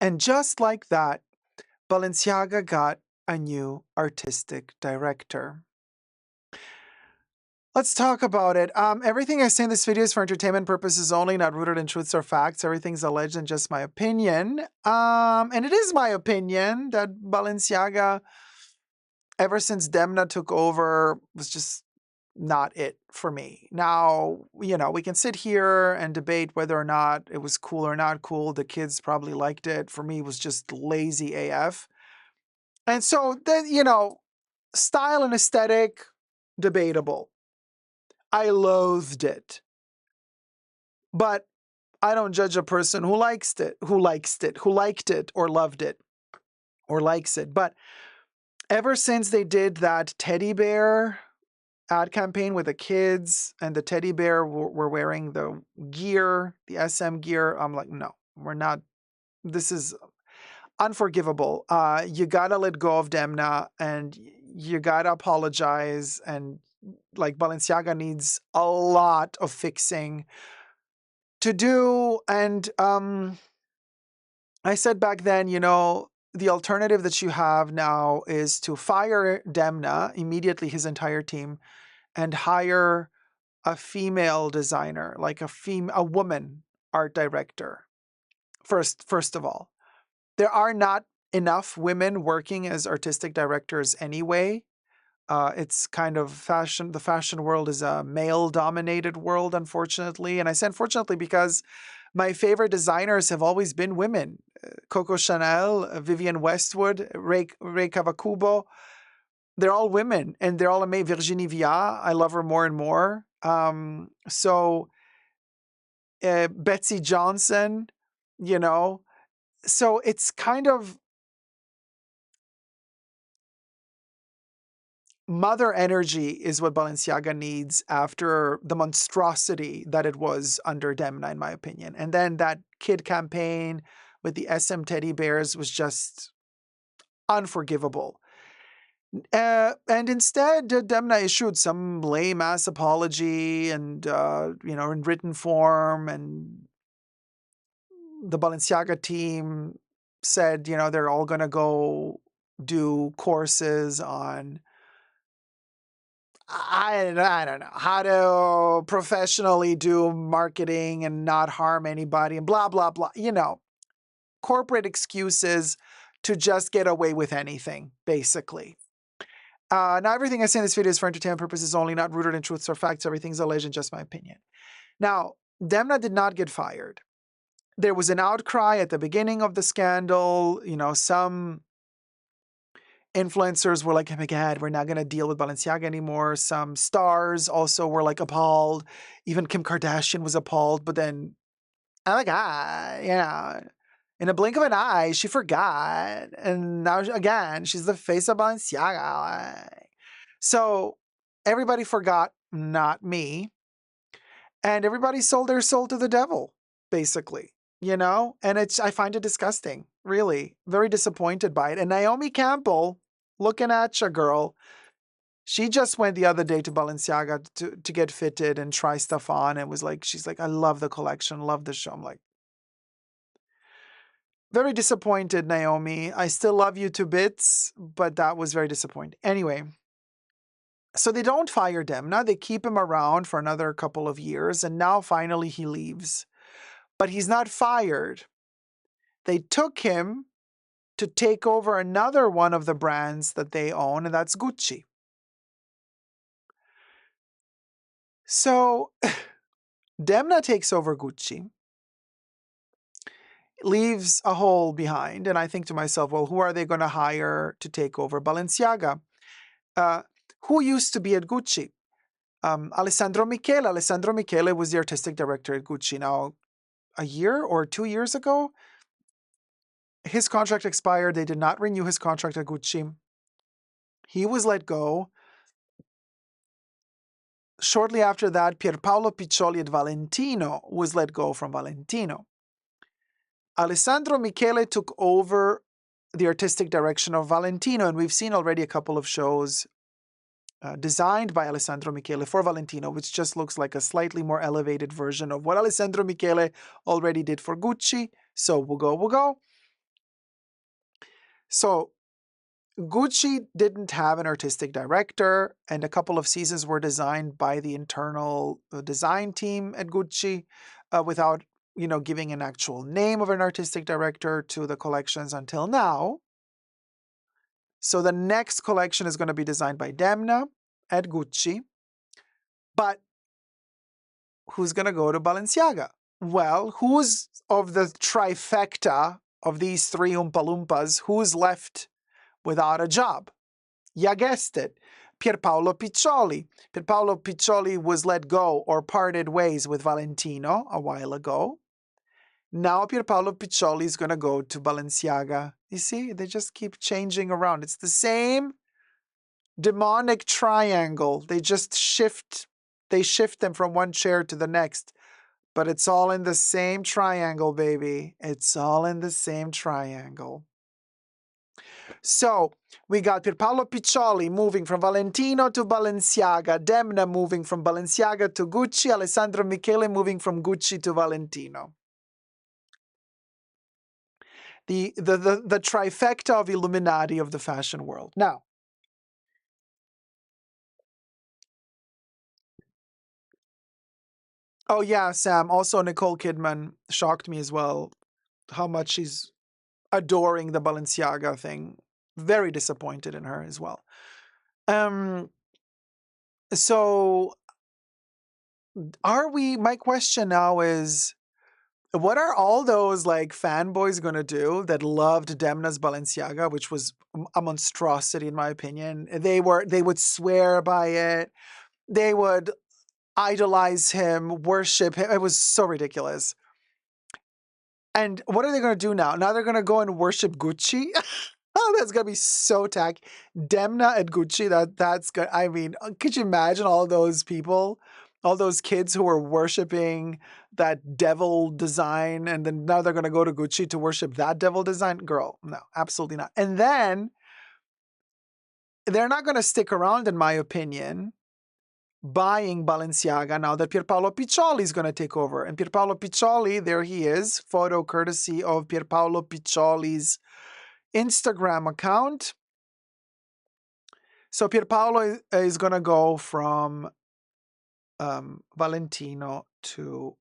And just like that, Balenciaga got a new artistic director. Let's talk about it. Everything I say in this video is for entertainment purposes only, not rooted in truths or facts. Everything's alleged and just my opinion. And it is my opinion that Balenciaga, ever since Demna took over, was just not it for me. Now, we can sit here and debate whether or not it was cool or not cool. The kids probably liked it. For me, it was just lazy AF. And so then, style and aesthetic, debatable. I loathed it. But I don't judge a person who liked it, or loved it, or likes it. But ever since they did that teddy bear ad campaign with the kids and the teddy bear were wearing the gear, the SM gear, I'm like, no, we're not. This is unforgivable. You gotta let go of Demna and you gotta apologize. And like Balenciaga needs a lot of fixing to do. And I said back then, the alternative that you have now is to fire Demna immediately, his entire team, and hire a female designer, like a woman art director. First of all, there are not enough women working as artistic directors anyway. It's kind of fashion. The fashion world is a male-dominated world, unfortunately. And I say unfortunately because my favorite designers have always been women. Coco Chanel, Vivienne Westwood, Rei Kawakubo. They're all women, and they're all amazing. Virginie Viard, I love her more and more. Betsy Johnson, So it's kind of mother energy is what Balenciaga needs after the monstrosity that it was under Demna, in my opinion. And then that kid campaign with the SM teddy bears was just unforgivable. And instead, Demna issued some lame-ass apology and, in written form. And the Balenciaga team said, they're all going to go do courses on I don't know how to professionally do marketing and not harm anybody and blah, blah, blah. Corporate excuses to just get away with anything, basically. Now, everything I say in this video is for entertainment purposes only, not rooted in truths or facts. Everything's alleged and just my opinion. Now, Demna did not get fired. There was an outcry at the beginning of the scandal. Some influencers were like, oh my God, we're not going to deal with Balenciaga anymore. Some stars also were like appalled. Even Kim Kardashian was appalled. But then, oh my God, in a blink of an eye, she forgot. And now, again, she's the face of Balenciaga. So everybody forgot, not me. And everybody sold their soul to the devil, basically. And I find it disgusting, really. Very disappointed by it. And Naomi Campbell, looking at you, girl. She just went the other day to Balenciaga to get fitted and try stuff on. And she's like, I love the collection, love the show. I'm like, very disappointed, Naomi. I still love you to bits, but that was very disappointing. Anyway, so they don't fire Demna. They keep him around for another couple of years. And now finally he leaves. But he's not fired. They took him to take over another one of the brands that they own, and that's Gucci. So Demna takes over Gucci, leaves a hole behind, and I think to myself, well, who are they going to hire to take over Balenciaga? Who used to be at Gucci? Alessandro Michele. Alessandro Michele was the artistic director at Gucci. Now, a year or 2 years ago, his contract expired. They did not renew his contract at Gucci. He was let go. Shortly after that, Pierpaolo Piccioli at Valentino was let go from Valentino. Alessandro Michele took over the artistic direction of Valentino, and we've seen already a couple of shows designed by Alessandro Michele for Valentino, which just looks like a slightly more elevated version of what Alessandro Michele already did for Gucci. So we'll go. So Gucci didn't have an artistic director, and a couple of seasons were designed by the internal design team at Gucci without, giving an actual name of an artistic director to the collections until now. So the next collection is going to be designed by Demna at Gucci, but who's going to go to Balenciaga? Well, who's of the trifecta of these three Oompa Loompas, who's left without a job? You guessed it. Pierpaolo Piccioli. Pierpaolo Piccioli was let go or parted ways with Valentino a while ago. Now Pierpaolo Piccioli is going to go to Balenciaga. You see, they just keep changing around. It's the same demonic triangle. They shift them from one chair to the next. But it's all in the same triangle, baby. It's all in the same triangle. So we got Pierpaolo Piccioli moving from Valentino to Balenciaga, Demna moving from Balenciaga to Gucci, Alessandro Michele moving from Gucci to Valentino. The trifecta of Illuminati of the fashion world. Now, oh yeah, Sam, also Nicole Kidman shocked me as well, how much she's adoring the Balenciaga thing. Very disappointed in her as well. So my question now is, what are all those like fanboys gonna do that loved Demna's Balenciaga, which was a monstrosity in my opinion? They would swear by it. They would idolize him, worship him. It was so ridiculous. And what are they gonna do now? Now they're gonna go and worship Gucci? Oh, that's gonna be so tacky. Demna at Gucci, that's good. I mean, could you imagine all those people, all those kids who were worshiping that devil design, and then now they're gonna go to Gucci to worship that devil design? Girl, no, absolutely not. And then they're not gonna stick around, in my opinion, buying Balenciaga now that Pierpaolo Piccioli is gonna take over. And Pierpaolo Piccioli, there he is, photo courtesy of Pierpaolo Piccioli's Instagram account. So Pierpaolo is going to go from Valentino to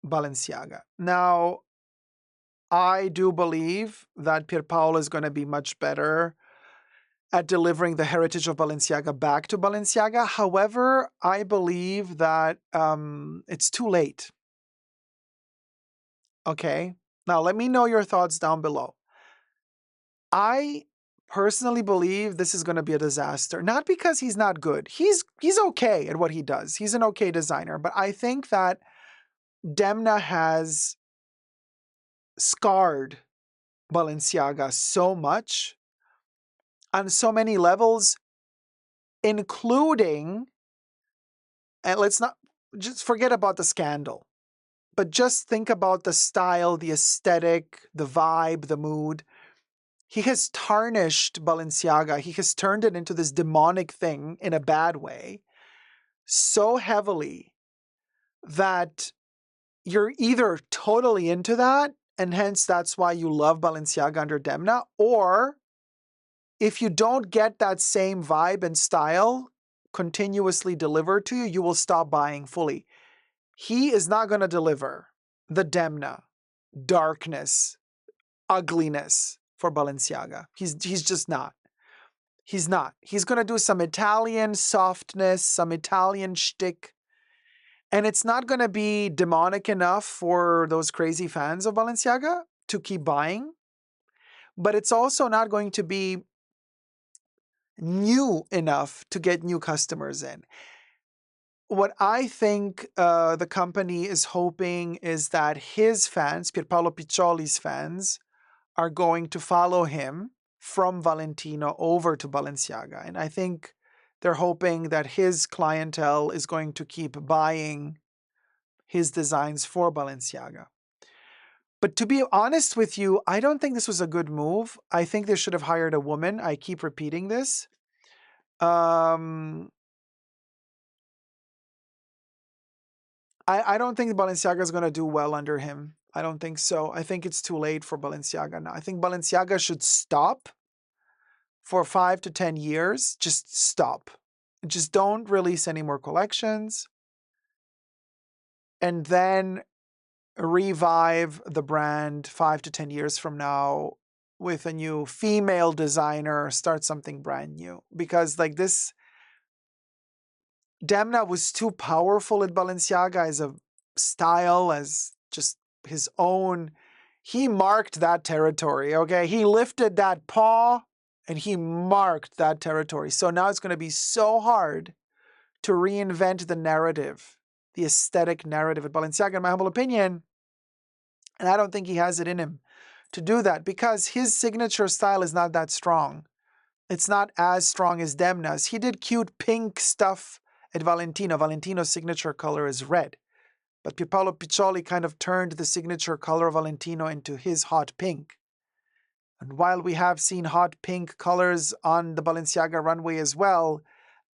Balenciaga. Now, I do believe that Pierpaolo is going to be much better at delivering the heritage of Balenciaga back to Balenciaga. However, I believe that it's too late. Okay? Now, let me know your thoughts down below. I personally believe this is going to be a disaster. Not because he's not good. He's okay at what he does. He's an okay designer. But I think that Demna has scarred Balenciaga so much on so many levels, including, and let's not just forget about the scandal, but just think about the style, the aesthetic, the vibe, the mood. He has tarnished Balenciaga. He has turned it into this demonic thing in a bad way so heavily that you're either totally into that, and hence that's why you love Balenciaga under Demna, or if you don't get that same vibe and style continuously delivered to you, you will stop buying fully. He is not going to deliver the Demna darkness, ugliness for Balenciaga. He's just not. He's not. He's going to do some Italian softness, some Italian shtick. And it's not going to be demonic enough for those crazy fans of Balenciaga to keep buying. But it's also not going to be new enough to get new customers in. What I think the company is hoping is that his fans, Pierpaolo Piccioli's fans, are going to follow him from Valentino over to Balenciaga. And I think they're hoping that his clientele is going to keep buying his designs for Balenciaga. But to be honest with you, I don't think this was a good move. I think they should have hired a woman. I keep repeating this. I don't think Balenciaga is going to do well under him. I don't think so. I think it's too late for Balenciaga now. I think Balenciaga should stop for 5 to 10 years, just stop. Just don't release any more collections. And then revive the brand 5 to 10 years from now with a new female designer, start something brand new. Because like this, Demna was too powerful at Balenciaga as a style, as just his own. He marked that territory, okay? He lifted that paw and he marked that territory. So now it's going to be so hard to reinvent the narrative, the aesthetic narrative at Balenciaga, in my humble opinion. And I don't think he has it in him to do that because his signature style is not that strong. It's not as strong as Demna's. He did cute pink stuff at Valentino. Valentino's signature color is red. But Pierpaolo Piccioli kind of turned the signature color of Valentino into his hot pink. And while we have seen hot pink colors on the Balenciaga runway as well,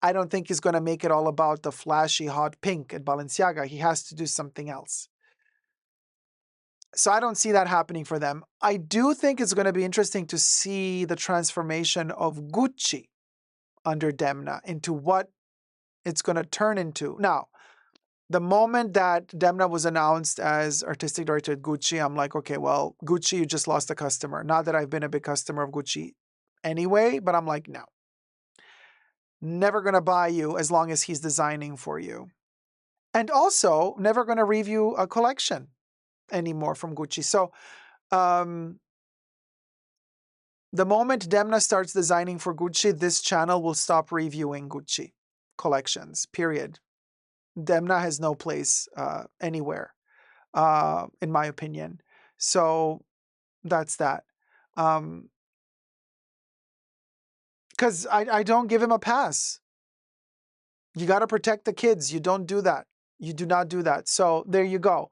I don't think he's going to make it all about the flashy hot pink at Balenciaga. He has to do something else. So I don't see that happening for them. I do think it's going to be interesting to see the transformation of Gucci under Demna into what it's going to turn into. Now, the moment that Demna was announced as artistic director at Gucci, I'm like, okay, well, Gucci, you just lost a customer. Not that I've been a big customer of Gucci anyway, but I'm like, no. Never going to buy you as long as he's designing for you. And also, never going to review a collection anymore from Gucci. So, the moment Demna starts designing for Gucci, this channel will stop reviewing Gucci collections, period. Demna has no place anywhere, in my opinion. So that's that. Because I don't give him a pass. You got to protect the kids. You don't do that. You do not do that. So there you go.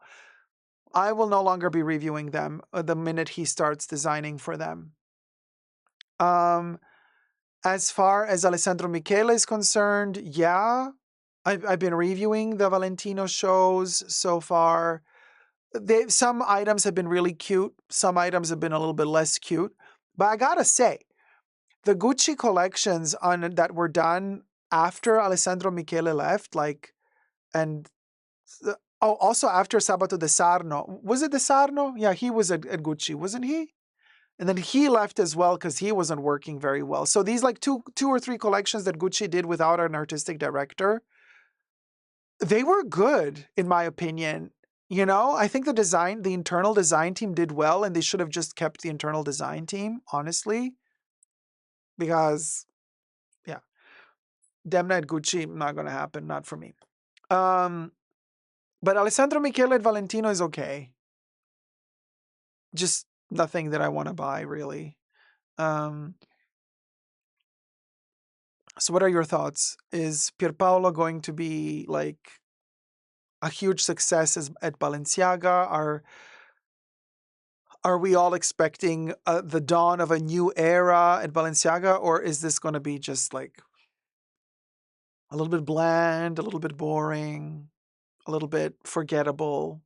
I will no longer be reviewing them the minute he starts designing for them. As far as Alessandro Michele is concerned, yeah, I've been reviewing the Valentino shows so far. Some items have been really cute. Some items have been a little bit less cute. But I gotta say, the Gucci collections that were done after Alessandro Michele left, also after Sabato De Sarno. Was it De Sarno? Yeah, he was at Gucci, wasn't he? And then he left as well because he wasn't working very well. So these like two or three collections that Gucci did without an artistic director, they were good, in my opinion. You know, I think the internal design team did well, and they should have just kept the internal design team, honestly. Because, yeah, Demna at Gucci, not going to happen, not for me. But Alessandro Michele at Valentino is okay. Just nothing that I want to buy, really. So what are your thoughts? Is Pierpaolo going to be like a huge success at Balenciaga? Are we all expecting the dawn of a new era at Balenciaga, or is this going to be just like a little bit bland, a little bit boring, a little bit forgettable?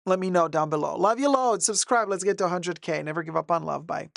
Let me know down below. Love you loads. Subscribe. Let's get to 100K. Never give up on love. Bye.